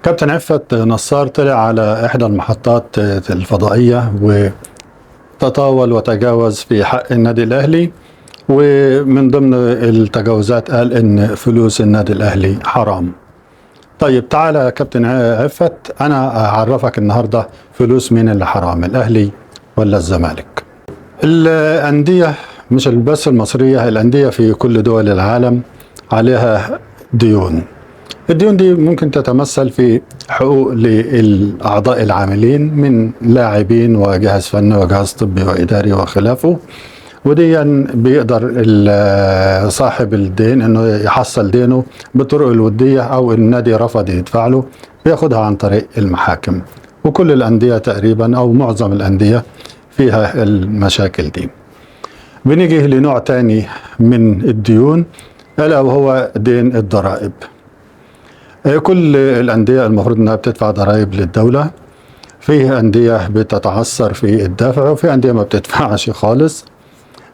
كابتن عفت نصار طلع على إحدى المحطات الفضائية وتطاول وتجاوز في حق النادي الأهلي، ومن ضمن التجاوزات قال إن فلوس النادي الأهلي حرام. طيب تعالى يا كابتن عفت، أنا أعرفك النهاردة فلوس مين اللي حرام، الأهلي ولا الزمالك؟ الأندية مش بس المصرية، الأندية في كل دول العالم عليها ديون. الديون دي ممكن تتمثل في حقوق للأعضاء العاملين من لاعبين وجهاز فني وجهاز طبي وإداري وخلافه، ودي بيقدر صاحب الدين انه يحصل دينه بطرق الودية، او النادي رفض يدفع له بياخدها عن طريق المحاكم. وكل الأندية تقريبا او معظم الأندية فيها المشاكل دي. بنيجي لنوع تاني من الديون الا وهو دين الضرائب. كل الأندية المفروض انها بتدفع ضرائب للدولة. فيه أندية بتتعثر في الدفع، وفي أندية ما بتدفعش خالص.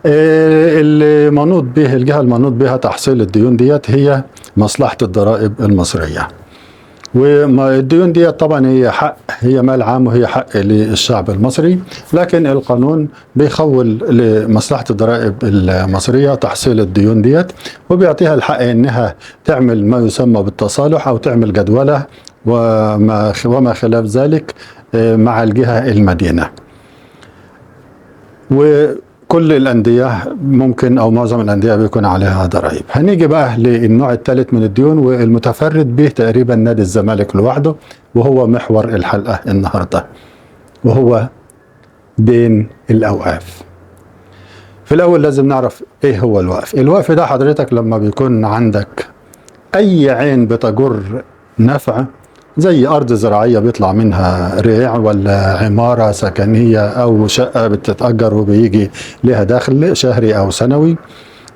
اللي منوط به، الجهة المنوط بها تحصيل الديون ديت هي مصلحة الضرائب المصرية. والديون ديت طبعا هي حق، هي مال عام وهي حق للشعب المصري، لكن القانون بيخول لمصلحة الضرائب المصرية تحصيل الديون ديت، وبيعطيها الحق انها تعمل ما يسمى بالتصالح او تعمل جدولة وما خلاف ذلك مع الجهة المدينة. وكل الأندية ممكن أو معظم الأندية بيكون عليها ضرائب. هنيجي بقى للنوع الثالث من الديون، والمتفرد به تقريبا نادي الزمالك لوحده، وهو محور الحلقة النهاردة، وهو دين الأوقاف. في الأول لازم نعرف إيه هو الوقف. الوقف ده حضرتك لما بيكون عندك أي عين بتجر نفع، زي أرض زراعية بيطلع منها ريع، ولا عمارة سكنية أو شقة بتتأجر وبيجي لها دخل شهري أو سنوي،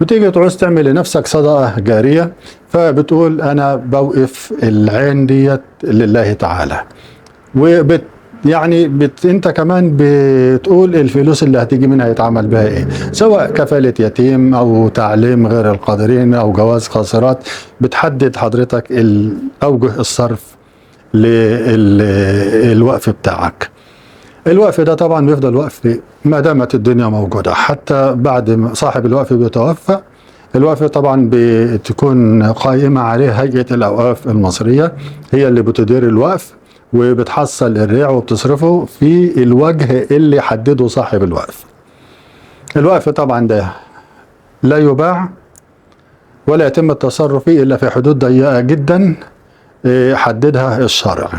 بتيجي تعوز تعمل لنفسك صدقة جارية، فبتقول أنا بوقف العين ديت لله تعالى. انت كمان بتقول الفلوس اللي هتيجي منها يتعمل بها ايه، سواء كفالة يتيم او تعليم غير القادرين او جواز قاصرات. بتحدد حضرتك اوجه الصرف للوقف بتاعك. الوقف ده طبعا بيفضل وقف ما دامت الدنيا موجودة، حتى بعد ما صاحب الوقف بيتوفى. الوقف طبعا بتكون قائمة عليه هيئة الأوقاف المصرية، هي اللي بتدير الوقف وبتحصل الريع وبتصرفه في الوجه اللي حدده صاحب الوقف. الوقف طبعا ده لا يباع ولا يتم التصرف فيه إلا في حدود ضيقة جدا حددها الشرع.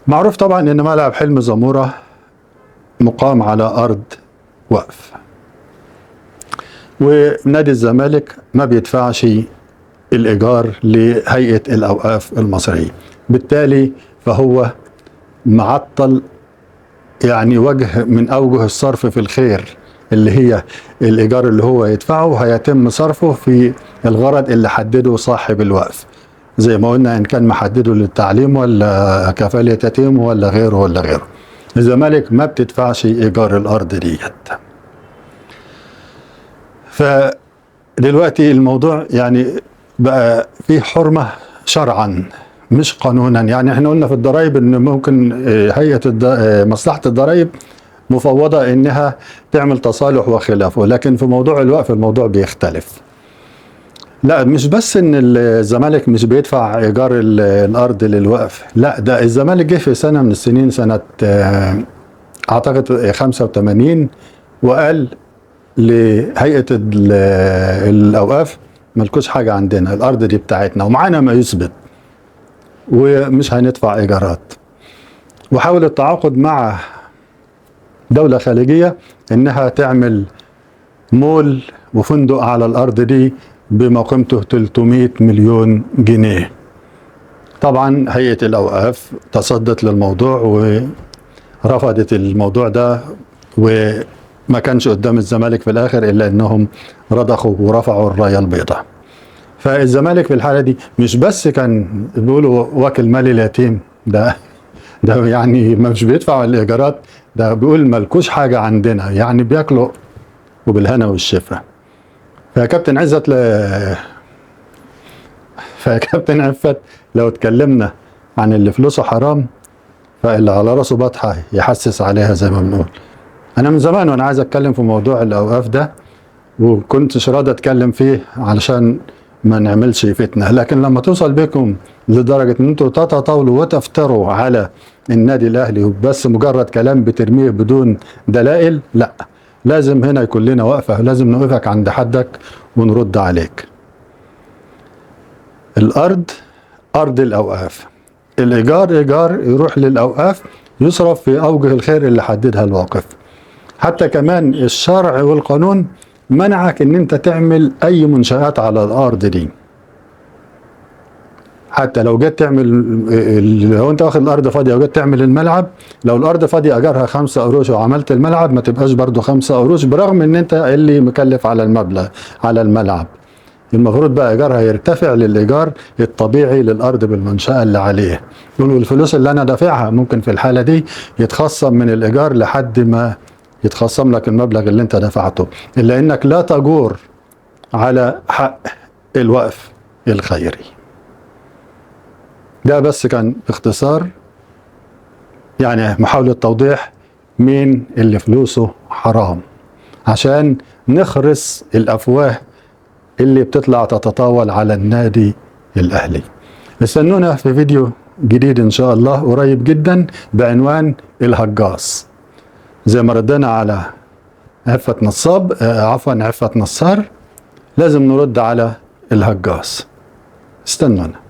معروف طبعا ان ملعب حلم زمورة مقام على ارض وقف، ونادي الزمالك ما بيدفعش الايجار لهيئة الاوقاف المصرية، بالتالي فهو معطل يعني وجه من اوجه الصرف في الخير، اللي هي الايجار اللي هو يدفعه هيتم صرفه في الغرض اللي حدده صاحب الوقف، زي ما قلنا ان كان محدده للتعليم ولا كفالة يتيم ولا غيره ولا غيره. الزمالك ما بتدفعش ايجار الارض ديت. فدلوقتي الموضوع يعني بقى فيه حرمة شرعا مش قانونا. يعني احنا قلنا في الضرائب ان ممكن هيئة مصلحة الضرائب مفوضة انها تعمل تصالح وخلافه، لكن في موضوع الوقف الموضوع بيختلف. لا، مش بس ان الزمالك مش بيدفع ايجار الارض للوقف، لا ده الزمالك جه في سنة من السنين، سنة اعتقد 85، وقال لهيئة الاوقاف ملكوش حاجة عندنا، الارض دي بتاعتنا ومعانا ما يثبت، ومش هندفع ايجارات. وحاول التعاقد مع دولة خليجية انها تعمل مول وفندق على الارض دي بما قيمته 300 مليون جنيه. طبعا هيئة الأوقاف تصدت للموضوع ورفضت الموضوع ده، وما كانش قدام الزمالك في الآخر إلا أنهم رضخوا ورفعوا الراية البيضاء. فالزمالك في الحالة دي مش بس كان بيقولوا واكل مال اليتيم، ده يعني مش بيدفع الإيجارات، ده بيقول ملكوش حاجة عندنا، يعني بياكلوا وبالهنا والشفا. فكابتن عزت فكابتن عفت، لو اتكلمنا عن اللي فلوسه حرام، فاللي على راسه بطحة يحسس عليها زي ما بنقول. أنا من زمان وأنا عايز أتكلم في موضوع الأوقاف ده، وكنتش راضي أتكلم فيه علشان ما نعملش فتنة، لكن لما توصل بكم لدرجة إن أنتوا تتطاولوا وتفتروا على النادي الأهلي وبس مجرد كلام بترميه بدون دلائل، لا، لازم هنا يكون لنا وقفة، لازم نوقفك عند حدك ونرد عليك. الأرض أرض الأوقاف، الإيجار إيجار يروح للأوقاف يصرف في أوجه الخير اللي حددها الواقف. حتى كمان الشرع والقانون منعك إن أنت تعمل أي منشآت على الأرض دي. حتى لو جيت تعمل، لو أنت واخد الأرض فاضية وجيت تعمل الملعب، لو الأرض فاضية أجارها 5 قروش وعملت الملعب ما تبقاش برضو 5 قروش، برغم إن أنت اللي مكلف على المبلغ على الملعب. المفروض بقى ايجارها يرتفع للايجار الطبيعي للارض بالمنشأة اللي عليه. يقولوا الفلوس اللي انا دافعها ممكن في الحالة دي يتخصم من الايجار لحد ما يتخصم لك المبلغ اللي انت دفعته، الا انك لا تجور على حق الوقف الخيري. ده بس كان باختصار يعني محاولة توضيح مين اللي فلوسه حرام، عشان نخرس الافواه اللي بتطلع تتطاول على النادي الأهلي. استنونا في فيديو جديد إن شاء الله قريب جدا بعنوان الهجاص. زي ما ردنا على عفة نصاب، عفوا عفة نصار، لازم نرد على الهجاص. استنونا.